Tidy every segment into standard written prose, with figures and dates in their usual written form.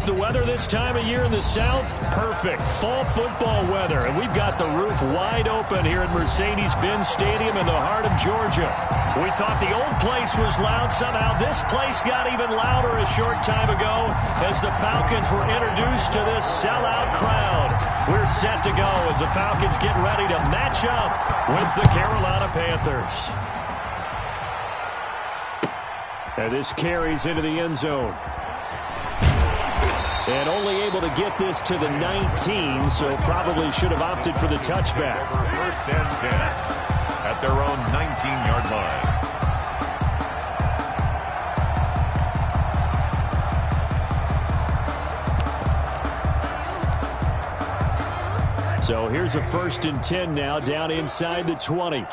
The weather this time of year in the South, perfect. Fall football weather. And we've got the roof wide open here at Mercedes-Benz Stadium in the heart of Georgia. We thought the old place was loud. Somehow this place got even louder a short time ago as the Falcons were introduced to this sellout crowd. We're set to go as the Falcons get ready to match up with the Carolina Panthers. And this carries into the end zone. And only able to get this to the 19, so probably should have opted for the touchback. First and 10 at their own 19-yard line. So here's a first and 10 now down inside the 20.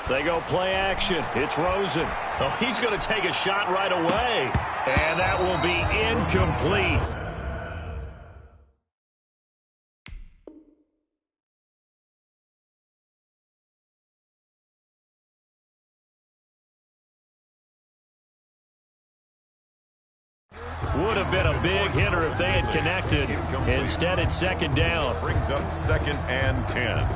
They go play action. It's Rosen. Oh, he's going to take a shot right away. And that will be incomplete. Would have been a big hitter if they had connected. Instead, it's second down. Brings up second and 10.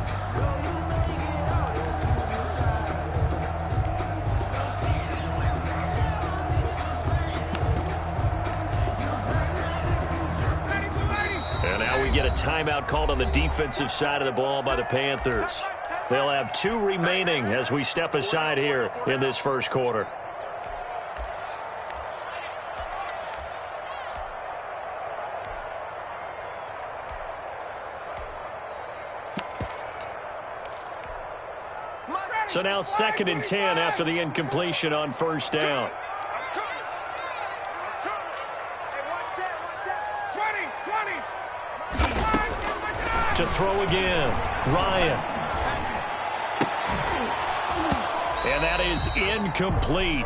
And now we get a timeout called on the defensive side of the ball by the Panthers. They'll have 2 remaining as we step aside here in this first quarter. So now second and 10 after the incompletion on first down. To throw again, Ryan. And that is incomplete.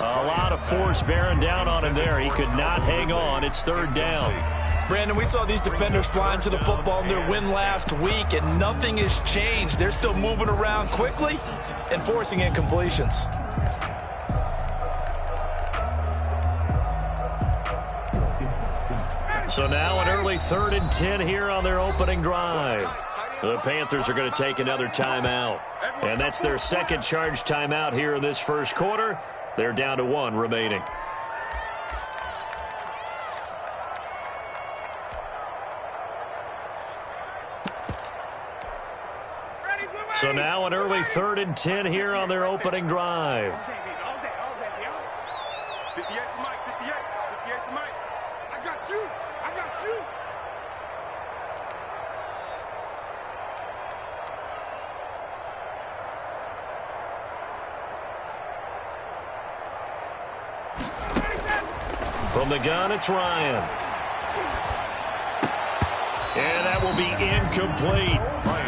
A lot of force bearing down on him there. He could not hang on. It's third down. Brandon, we saw these defenders flying to the football in their win last week, and nothing has changed. They're still moving around quickly and forcing incompletions. So now an early third and 10 here on their opening drive. The Panthers are going to take another timeout. And that's their second charge timeout here in this first quarter. They're down to 1 remaining. So now an early third and 10 here on their opening drive. From the gun, it's Ryan. And that will be incomplete.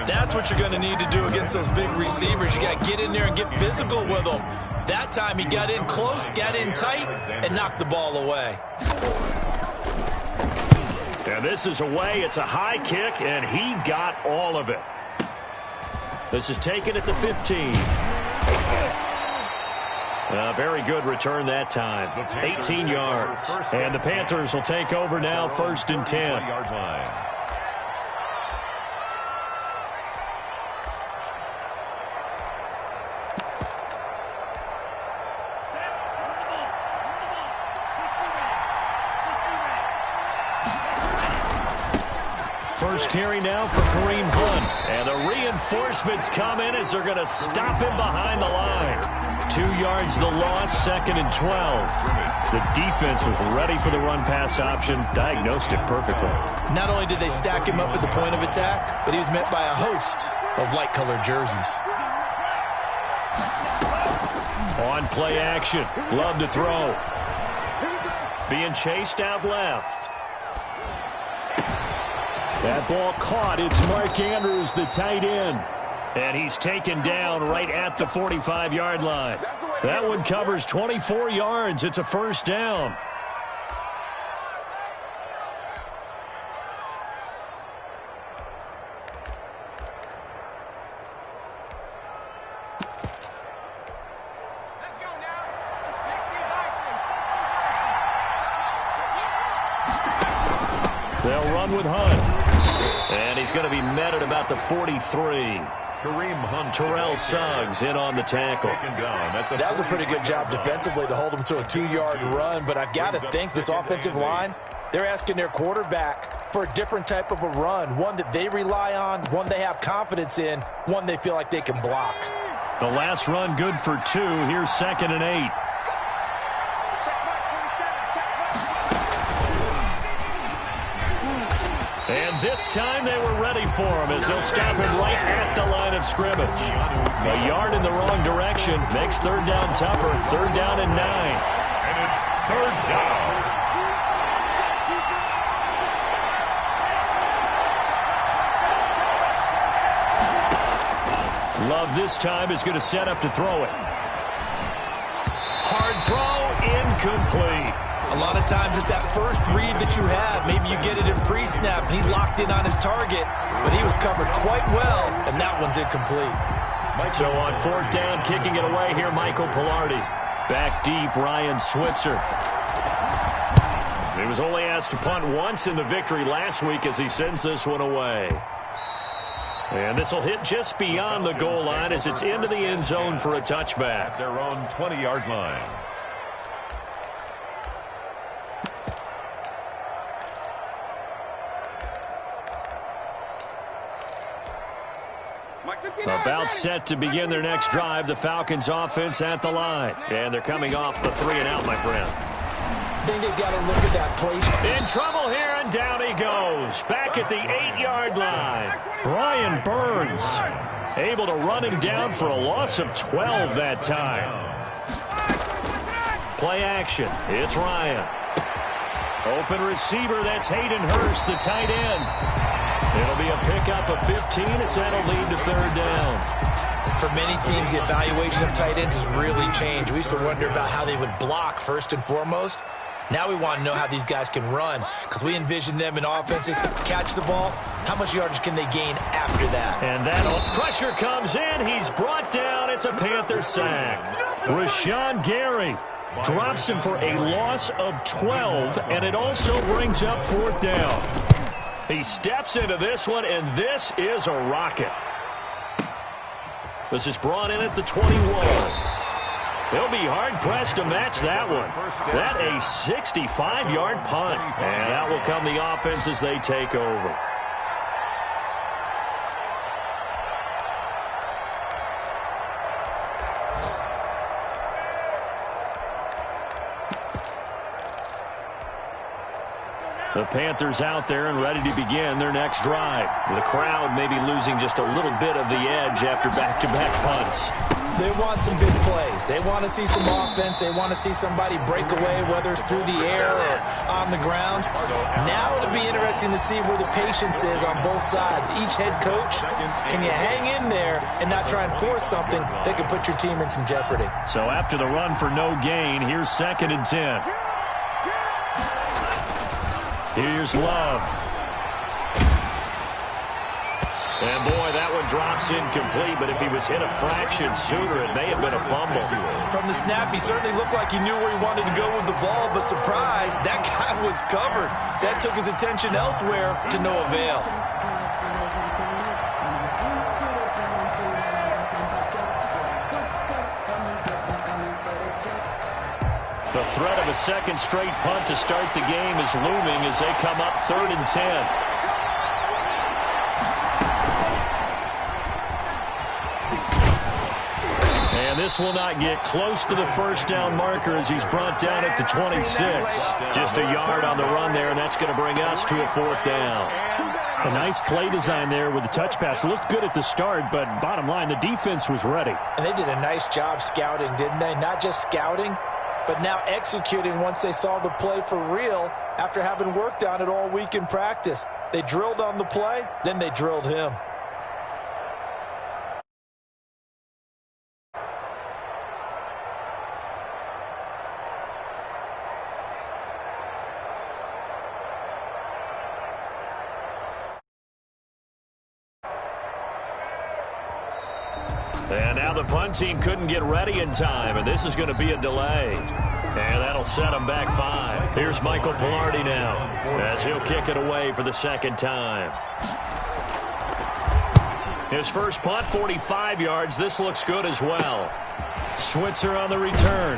That's what you're going to need to do against those big receivers. You got to get in there and get physical with them. That time he got in close, got in tight, and knocked the ball away. And this is away. It's a high kick, and he got all of it. This is taken at the 15. Very good return that time. 18 yards. And the Panthers will take over now, first and 10. First carry now for Kareem Hunt. And the reinforcements come in as they're going to stop him behind the line. 2 yards the loss, second and 12. The defense was ready for the run-pass option, diagnosed it perfectly. Not only did they stack him up at the point of attack, but he was met by a host of light-colored jerseys. On play action, love to throw. Being chased out left. That ball caught. It's Mark Andrews, the tight end. And he's taken down right at the 45-yard line. That one covers 24 yards. It's a first down. They'll run with Hunt. And he's going to be met at about the 43. Kareem Hunt. Terrell Suggs in on the tackle. That was a pretty good job defensively to hold him to a 2-yard run, but I've got to think this offensive line, they're asking their quarterback for a different type of a run, one that they rely on, one they have confidence in, one they feel like they can block. The last run good for 2. Here's 2nd and 8. And this time they were ready for him as they'll stop him right at the line of scrimmage. A yard in the wrong direction makes 3rd down tougher. 3rd down and 9. And it's 3rd down. Love this time is going to set up to throw it. Hard throw, incomplete. A lot of times it's that first read that you have. Maybe you get it in pre-snap, and he locked in on his target, but he was covered quite well, and that one's incomplete. So on 4th down, kicking it away here, Michael Pilardi. Back deep, Ryan Switzer. He was only asked to punt once in the victory last week as he sends this one away. And this will hit just beyond the goal line as it's into the end zone for a touchback. Their own 20-yard line. About set to begin their next drive, the Falcons offense at the line. And they're coming off the 3-and-out, my friend. I think they've got to look at that play. In trouble here, and down he goes. Back at the 8-yard line. Brian Burns able to run him down for a loss of 12 that time. Play action. It's Ryan. Open receiver, that's Hayden Hurst, the tight end. It'll be a pickup of 15 as that'll lead to 3rd down. For many teams, the evaluation of tight ends has really changed. We used to wonder about how they would block first and foremost. Now we want to know how these guys can run because we envision them in offenses, catch the ball, how much yardage can they gain after that? And that pressure comes in. He's brought down. It's a Panther sack. Rashawn Gary drops him for a loss of 12, and it also brings up 4th down. He steps into this one, and this is a rocket. This is brought in at the 21. They'll be hard-pressed to match that one. That a 65-yard punt. And that will come the offense as they take over. The Panthers out there and ready to begin their next drive. The crowd may be losing just a little bit of the edge after back-to-back punts. They want some big plays. They want to see some offense. They want to see somebody break away, whether it's through the air or on the ground. Now it'll be interesting to see where the patience is on both sides. Each head coach, can you hang in there and not try and force something that could put your team in some jeopardy? So after the run for no gain, here's 2nd and 10. Here's Love. And boy, that one drops incomplete, but if he was hit a fraction sooner, it may have been a fumble. From the snap, he certainly looked like he knew where he wanted to go with the ball, but surprise, that guy was covered. So that took his attention elsewhere to no avail. The threat of a second straight punt to start the game is looming as they come up 3rd and 10. And this will not get close to the 1st down marker as he's brought down at the 26. Just a yard on the run there, and that's going to bring us to a 4th down. A nice play design there with the touch pass. Looked good at the start, but bottom line, the defense was ready. And they did a nice job scouting, didn't they? Not just scouting, but now executing once they saw the play for real after having worked on it all week in practice. They drilled on the play, then they drilled him. And now the punt team couldn't get ready in time, and this is going to be a delay. And that'll set him back 5. Here's Michael Pilardi now as he'll kick it away for the second time. His first punt, 45 yards. This looks good as well. Switzer on the return.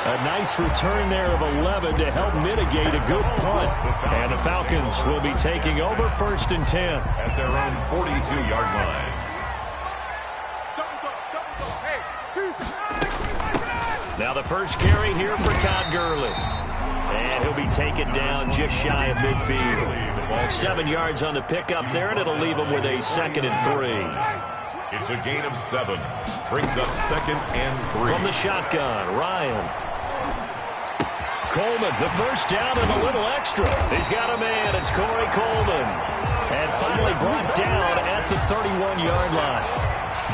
A nice return there of 11 to help mitigate a good punt. And the Falcons will be taking over 1st and 10. At their own 42-yard line. Now the first carry here for Todd Gurley. And he'll be taken down just shy of midfield. 7 yards on the pickup there, and it'll leave him with a 2nd and 3. It's a gain of 7. Brings up 2nd and 3. From the shotgun, Ryan. Coleman, the first down and a little extra. He's got a man. It's Corey Coleman. And finally brought down at the 31-yard line.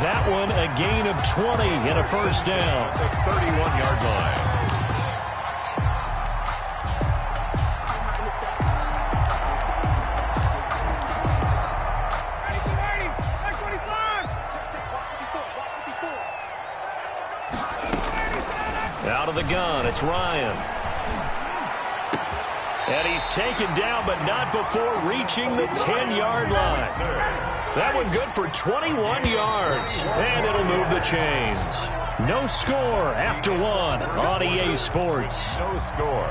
That one a gain of 20 and a first down. The 31-yard line. Out of the gun, it's Ryan. And he's taken down, but not before reaching the 10-yard line. That one good for 21 yards. And it'll move the chains. No score after 1 on EA Sports. No score.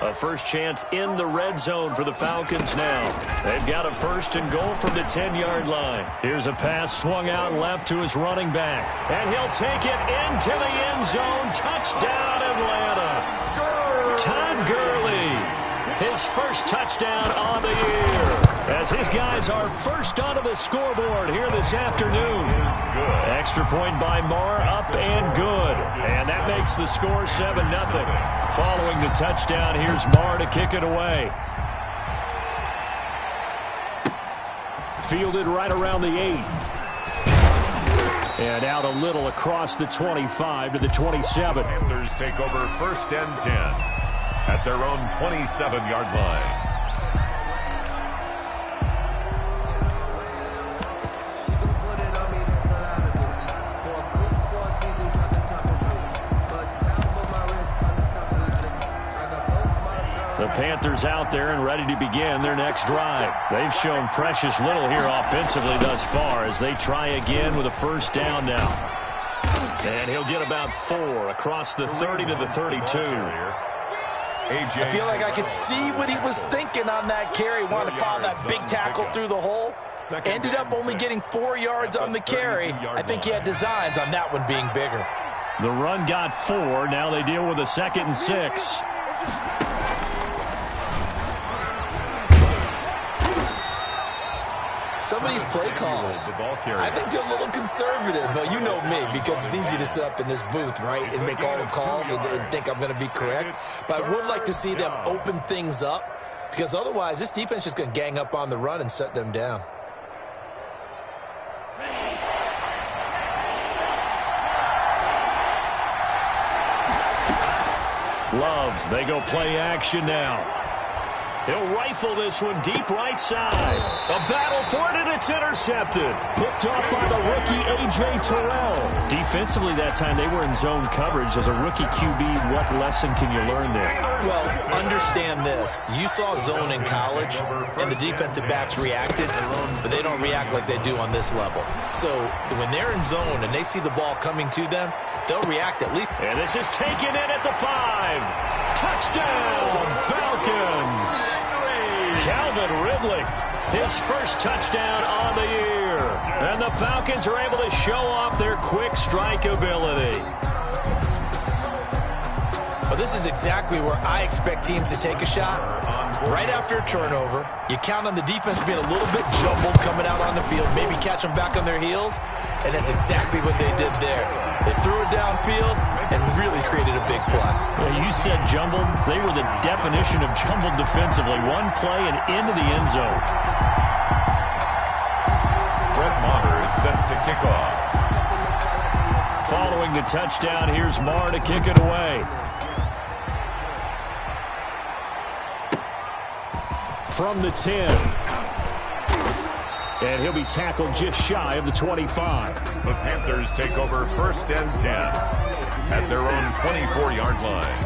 A first chance in the red zone for the Falcons now. They've got a 1st and goal from the 10-yard line. Here's a pass swung out left to his running back. And he'll take it into the end zone. Touchdown, Atlanta. Todd Gurley, his first touchdown on the year. As his guys are first onto the scoreboard here this afternoon. Extra point by Marr, up and good. And that makes the score 7-0. Following the touchdown, here's Marr to kick it away. Fielded right around the 8. And out a little across the 25 to the 27. Panthers take over 1st and 10 at their own 27-yard line. The Panthers out there and ready to begin their next drive. They've shown precious little here offensively thus far as they try again with a first down now. And he'll get about 4 across the 30 to the 32. I feel like I could see what he was thinking on that carry. Wanted to follow that big tackle through the hole. Ended up only getting 4 yards on the carry. I think he had designs on that one being bigger. The run got 4. Now they deal with a 2nd and 6. Some of these play calls, I think they're a little conservative, but you know me, because it's easy to sit up in this booth, right, and make all the calls and think I'm going to be correct. But I would like to see them open things up, because otherwise this defense is going to gang up on the run and shut them down. Love, they go play action now. He'll rifle this one deep right side. A battle for it, and it's intercepted. Picked off by the rookie A.J. Terrell. Defensively that time, they were in zone coverage. As a rookie QB, what lesson can you learn there? Well, understand this. You saw zone in college, and the defensive backs reacted, but they don't react like they do on this level. So when they're in zone and they see the ball coming to them, they'll react at least. And this is taken in at the 5. Touchdown, Falcons. Calvin Ridley, his first touchdown on the year. And the Falcons are able to show off their quick strike ability. Well, this is exactly where I expect teams to take a shot. Right after a turnover, you count on the defense being a little bit jumbled coming out on the field, maybe catch them back on their heels, and that's exactly what they did there. They threw it downfield and really created a big play. Well, you said jumbled. They were the definition of jumbled defensively. One play and into the end zone. Brett Maher is set to kick off. Following the touchdown, here's Marr to kick it away. From the 10. And he'll be tackled just shy of the 25. The Panthers take over 1st and 10 at their own 24-yard line.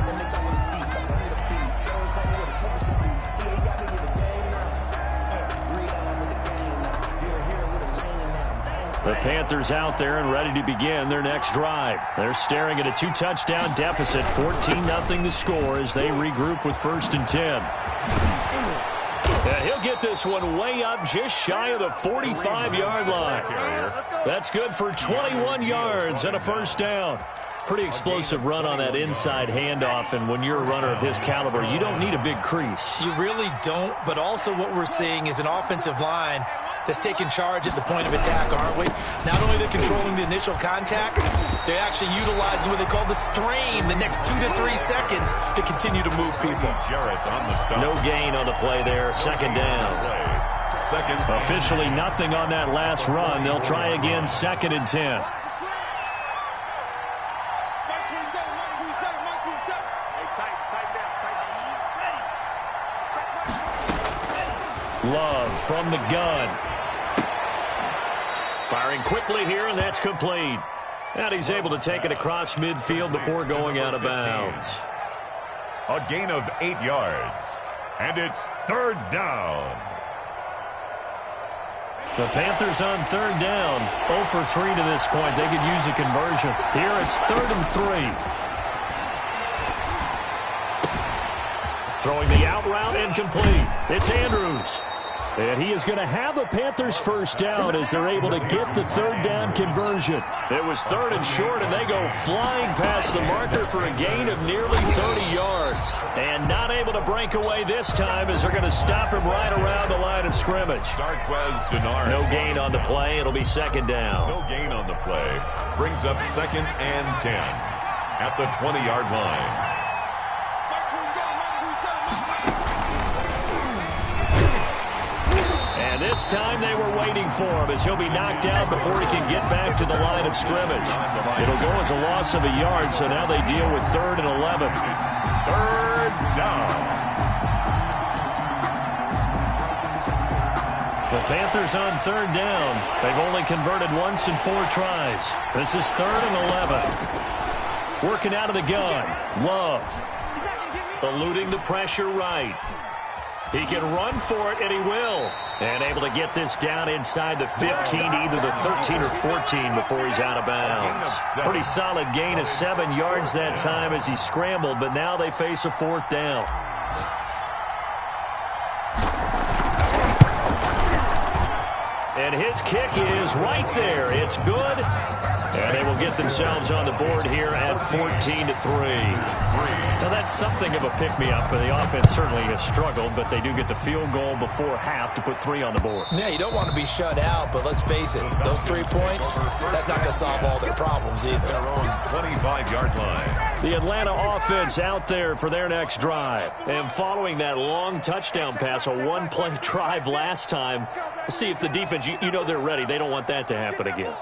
The Panthers out there and ready to begin their next drive. They're staring at a 2-touchdown deficit, 14-0 to score as they regroup with 1st and 10. And he'll get this one way up just shy of the 45-yard line. That's good for 21 yards and a 1st down. Pretty explosive run on that inside handoff, and when you're a runner of his caliber, you don't need a big crease. You really don't, but also what we're seeing is an offensive line that's taking charge at the point of attack, aren't we? Not only they're controlling the initial contact, they're actually utilizing what they call the strain, the next 2 to 3 seconds to continue to move people. No gain on the play there, 2nd down. Officially nothing on that last run. They'll try again, 2nd and 10. Love from the gun. Firing quickly here, and that's complete. And he's able to take it across midfield before going out of bounds. A gain of 8 yards. And it's 3rd down. The Panthers on 3rd down. 0 for 3 to this point. They could use a conversion. Here it's 3rd and 3. Throwing the out route incomplete. It's Andrews. And he is going to have a Panthers 1st down as they're able to get the 3rd down conversion. It was 3rd and short, and they go flying past the marker for a gain of nearly 30 yards. And not able to break away this time as they're going to stop him right around the line of scrimmage. No gain on the play. It'll be 2nd down. No gain on the play. Brings up 2nd and 10 at the 20-yard line. And this time they were waiting for him as he'll be knocked out before he can get back to the line of scrimmage. It'll go as a loss of a yard, so now they deal with 3rd and 11. 3rd down. The Panthers on 3rd down. They've only converted once in 4 tries. This is 3rd and 11. Working out of the gun. Love. Eluding the pressure right. He can run for it, and he will. And able to get this down inside the 15, either the 13 or 14 before he's out of bounds. Pretty solid gain of 7 yards that time as he scrambled, but now they face a 4th down. And his kick is right there. It's good. And they will get themselves on the board here at 14-3. Now, that's something of a pick-me-up, but the offense certainly has struggled, but they do get the field goal before half to put 3 on the board. Yeah, you don't want to be shut out, but let's face it, those 3 points, that's not going to solve all their problems either. Their own 25-yard line. The Atlanta offense out there for their next drive. And following that long touchdown pass, a 1-play drive last time, we'll see if the defense, you know they're ready. They don't want that to happen again.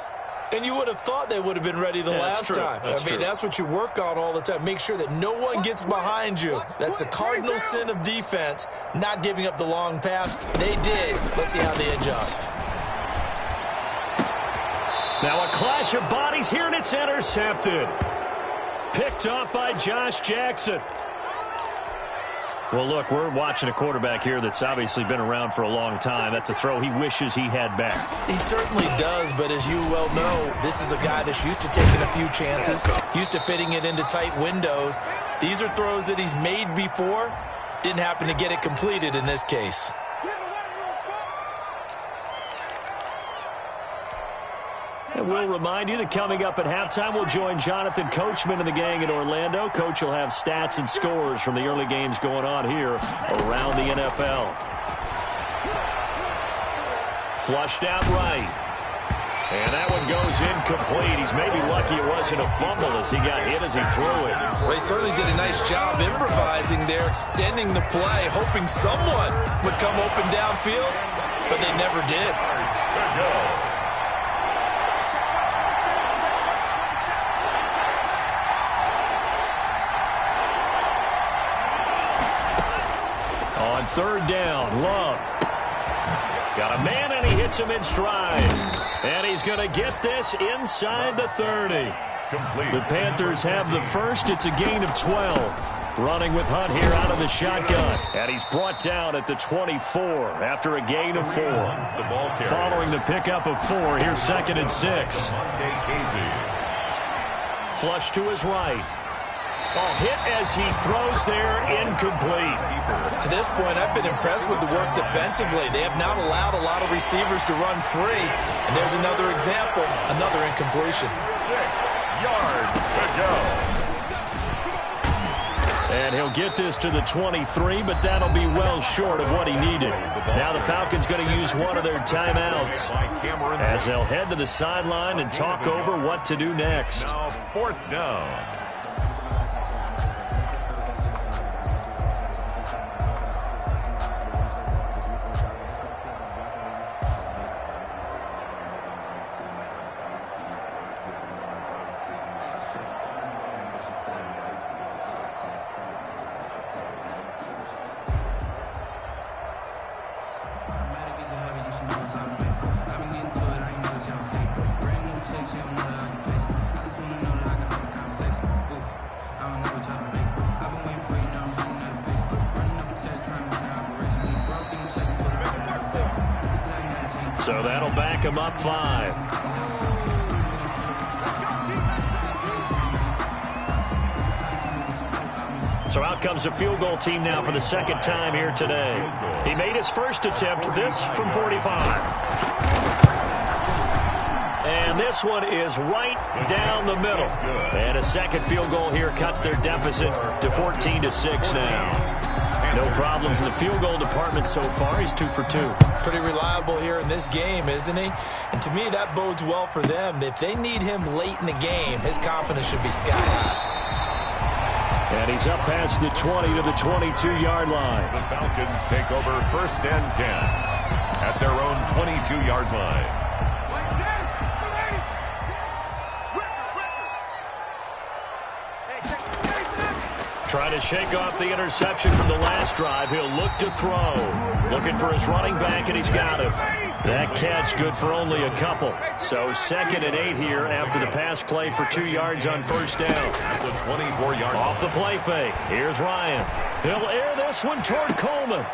And you would have thought they would have been ready the last time. That's what you work on all the time. Make sure that no one gets behind you. That's the cardinal sin of defense, not giving up the long pass. They did. Let's see how they adjust. Now a clash of bodies here, and it's intercepted. Picked up by Josh Jackson. Well, look, we're watching a quarterback here that's obviously been around for a long time. That's a throw he wishes he had back. He certainly does, but as you well know, this is a guy that's used to taking a few chances, used to fitting it into tight windows. These are throws that he's made before. Didn't happen to get it completed in this case. And we'll remind you that coming up at halftime, we'll join Jonathan Coachman and the gang in Orlando. Coach will have stats and scores from the early games going on here around the NFL. Flushed out right. And that one goes incomplete. He's maybe lucky it wasn't a fumble as he got hit as he threw it. Well, he certainly did a nice job improvising there, extending the play, hoping someone would come open downfield, but they never did. Good go. On 3rd down, Love. Got a man, and he hits him in stride. And he's going to get this inside the 30. Complete. The Panthers have the first. It's a gain of 12. Running with Hunt here out of the shotgun. And he's brought down at the 24 after a gain of 4. The ball carrier. Following the pickup of 4, here's 2nd and 6. Flush to his right. Oh, hit as he throws there, incomplete. To this point, I've been impressed with the work defensively. They have not allowed a lot of receivers to run free. And there's another example, another incompletion. 6 yards to go. And he'll get this to the 23, but that'll be well short of what he needed. Now the Falcons going to use one of their timeouts as they'll head to the sideline and talk over what to do next. Now 4th down. So that'll back him up 5. So out comes the field goal team now for the 2nd time here today. He made his first attempt, this from 45. And this one is right down the middle. And a 2nd field goal here cuts their deficit to 14-6 now. No problems in the field goal department so far. He's 2 for 2. Pretty reliable here in this game, isn't he? And to me, that bodes well for them. If they need him late in the game, his confidence should be sky high. And he's up past the 20 to the 22-yard line. The Falcons take over 1st and 10 at their own 22-yard line. Trying to shake off the interception from the last drive. He'll look to throw. Looking for his running back, and he's got him. That catch good for only a couple. So 2nd and 8 here after the pass play for 2 yards on 1st down. At the 24-yard Off the play fake. Here's Ryan. He'll air this one toward Coleman.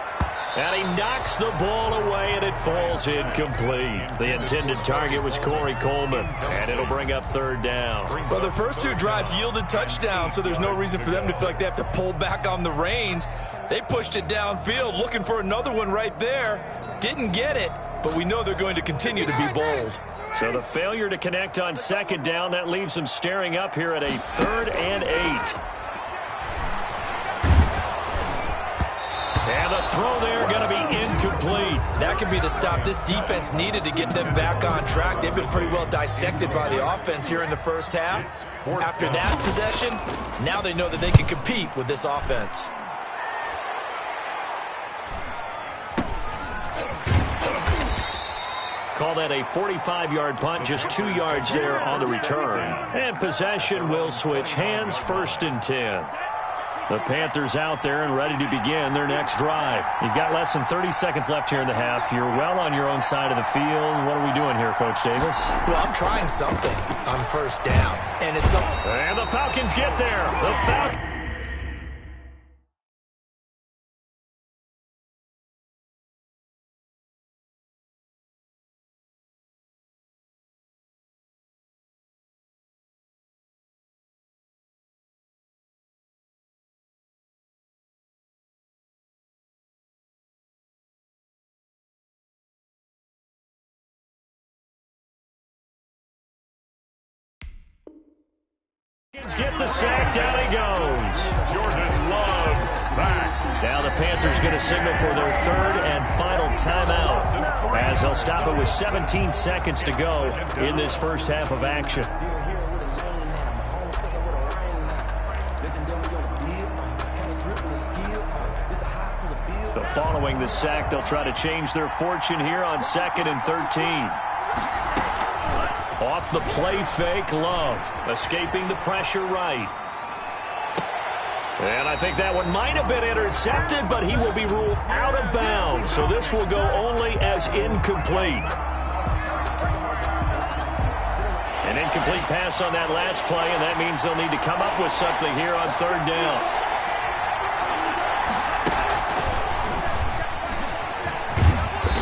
And he knocks the ball away, and it falls incomplete. The intended target was Corey Coleman, and it'll bring up 3rd down. Well, the first 2 drives yielded touchdowns, so there's no reason for them to feel like they have to pull back on the reins. They pushed it downfield, looking for another one right there. Didn't get it, but we know they're going to continue to be bold. So the failure to connect on 2nd down, that leaves them staring up here at a 3rd and 8. And the throw there going to be incomplete. That could be the stop this defense needed to get them back on track. They've been pretty well dissected by the offense here in the first half. After that possession, now they know that they can compete with this offense. Call that a 45-yard punt, just 2 yards there on the return. And possession will switch hands, 1st and 10. The Panthers out there and ready to begin their next drive. You've got less than 30 seconds left here in the half. You're well on your own side of the field. What are we doing here, Coach Davis? Well, I'm trying something on 1st down. And it's something. And the Falcons get there. The Falcons. Get the sack, down he goes. Jordan Love sacked. Now the Panthers going to signal for their 3rd and final timeout as they'll stop it with 17 seconds to go in this first half of action. So following the sack, they'll try to change their fortune here on 2nd and 13. Off the play fake, Love escaping the pressure right. And I think that one might have been intercepted, but he will be ruled out of bounds. So this will go only as incomplete. An incomplete pass on that last play, and that means they'll need to come up with something here on third down.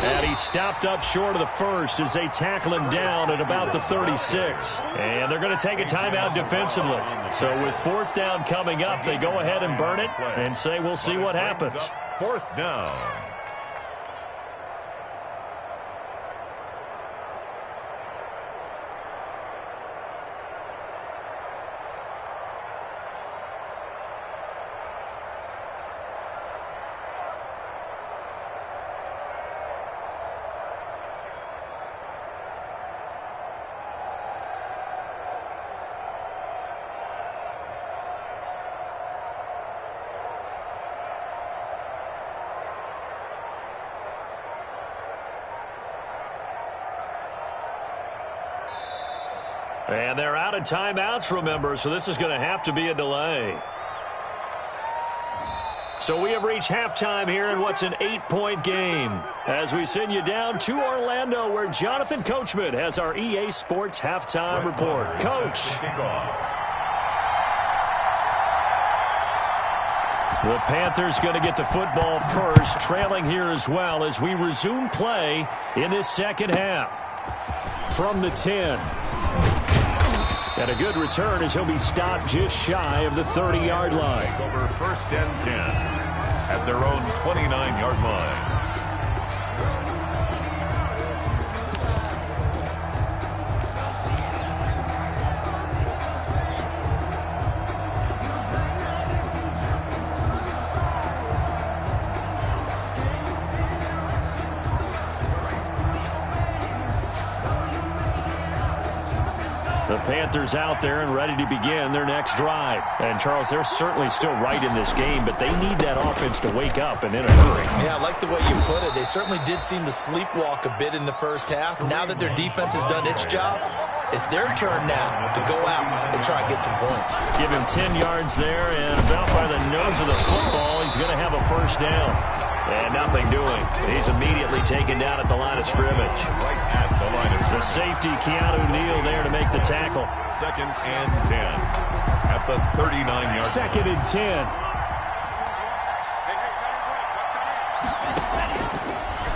And he's stopped up short of the first as they tackle him down at about the 36. And they're going to take a timeout defensively. So with fourth down coming up, they go ahead and burn it and say we'll see what happens. Fourth down. And they're out of timeouts, remember, so this is going to have to be a delay. So we have reached halftime here in what's an 8-point game. As we send you down to Orlando, where Jonathan Coachman has our EA Sports halftime report. Coach. The Panthers going to get the football first, trailing here as well as we resume play in this second half. From the 10. And a good return as he'll be stopped just shy of the 30-yard line. Over first and 10 at their own 29-yard line. The Panthers out there and ready to begin their next drive. And, Charles, they're certainly still right in this game, but they need that offense to wake up and in a hurry. Yeah, I like the way you put it. They certainly did seem to sleepwalk a bit in the first half. Now that their defense has done its job, it's their turn now to go out and try and get some points. Give him 10 yards there, and about by the nose of the football, he's going to have a first down. And nothing doing. He's immediately taken down at the line of scrimmage. Right at the line of The safety, Keanu Neal, there to make the tackle. second and 10 at the 39-yard line. Second and 10.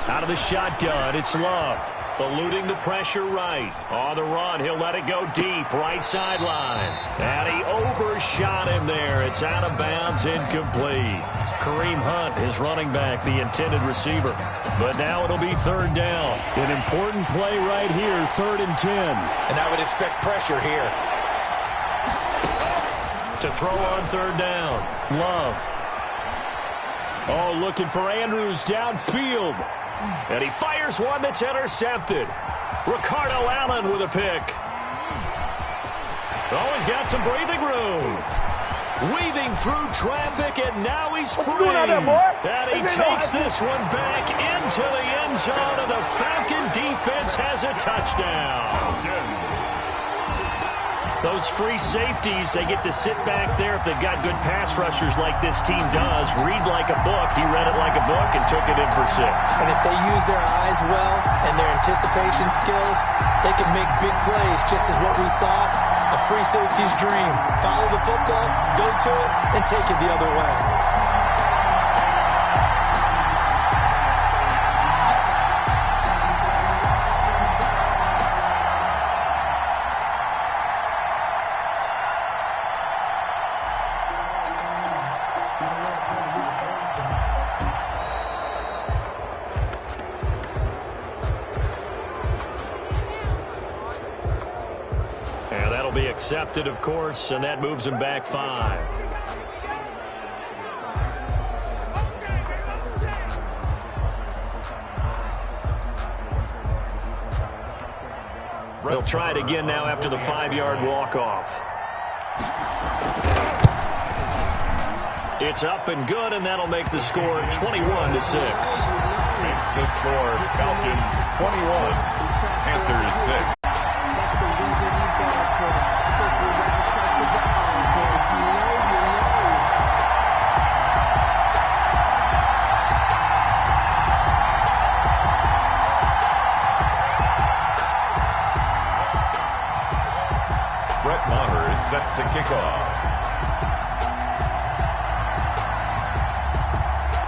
Out of the shotgun, it's Love. Eluding the pressure right. On the run, he'll let it go deep. Right sideline. And he overshot him there. It's out of bounds, incomplete. Kareem Hunt, his running back, the intended receiver. But now it'll be third down. An important play right here, third and 10. And I would expect pressure here. To throw on third down. Love. Oh, looking for Andrews downfield. And he fires one that's intercepted. Ricardo Allen with a pick. Oh, he's got some breathing room. Weaving through traffic, and now he's free. And he takes this one back into the end zone, and the Falcon defense has a touchdown. Those free safeties, they get to sit back there if they've got good pass rushers like this team does. Read like a book. He read it like a book and took it in for 6. And if they use their eyes well and their anticipation skills, they can make big plays, just as what we saw, a free safety's dream. Follow the football, go to it, and take it the other way. Accepted, of course, and that moves him back 5. They'll try it again now after the 5-yard walk-off. It's up and good, and that'll make the score 21-6. Makes the score Falcons 21, Panthers 6.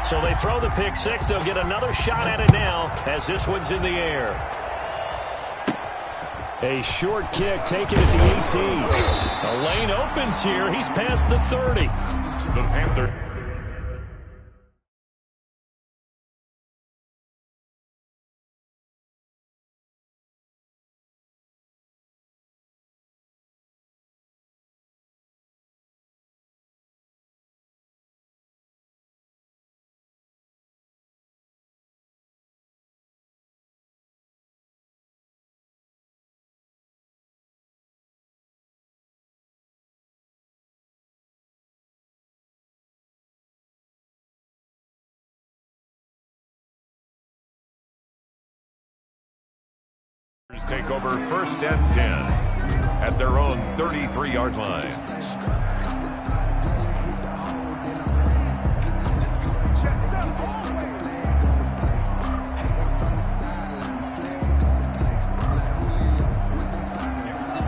So they throw the pick six. They'll get another shot at it now as this one's in the air. A short kick taken at the 18. The lane opens here. He's past the 30. The Panthers. Take over 1st and 10 at their own 33-yard line.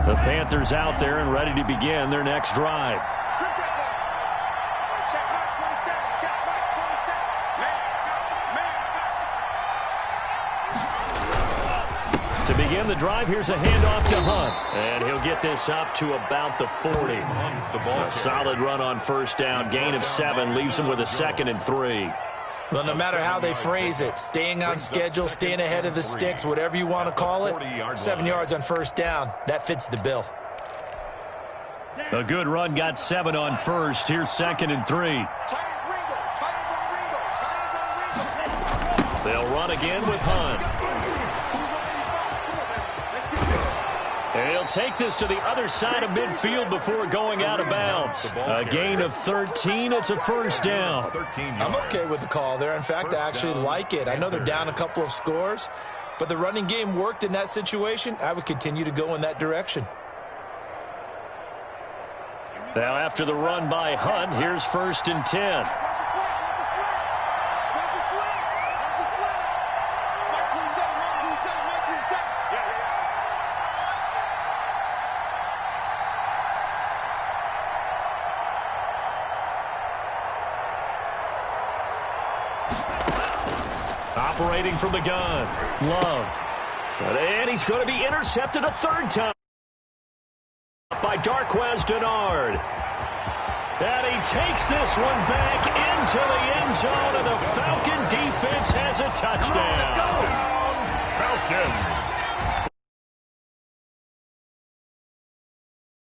The Panthers out there and ready to begin their next drive. To begin the drive, here's a handoff to Hunt. And he'll get this up to about the 40. A solid run on 1st down. Gain of 7 leaves him with a 2nd and 3. Well, no matter how they phrase it, staying on schedule, staying ahead of the sticks, whatever you want to call it, 7 yards on 1st down, that fits the bill. A good run got 7 on 1st. Here's 2nd and 3. They'll run again with Hunt. He'll take this to the other side of midfield before going out of bounds. A gain of 13. It's a 1st down. I'm okay with the call there. In fact, I actually like it. I know they're down a couple of scores, but the running game worked in that situation. I would continue to go in that direction. Now after the run by Hunt, here's 1st and 10. Operating from the gun, Love. And he's going to be intercepted a 3rd time by Darquez Dennard. And he takes this one back into the end zone, and the Falcon defense has a touchdown. Falcons.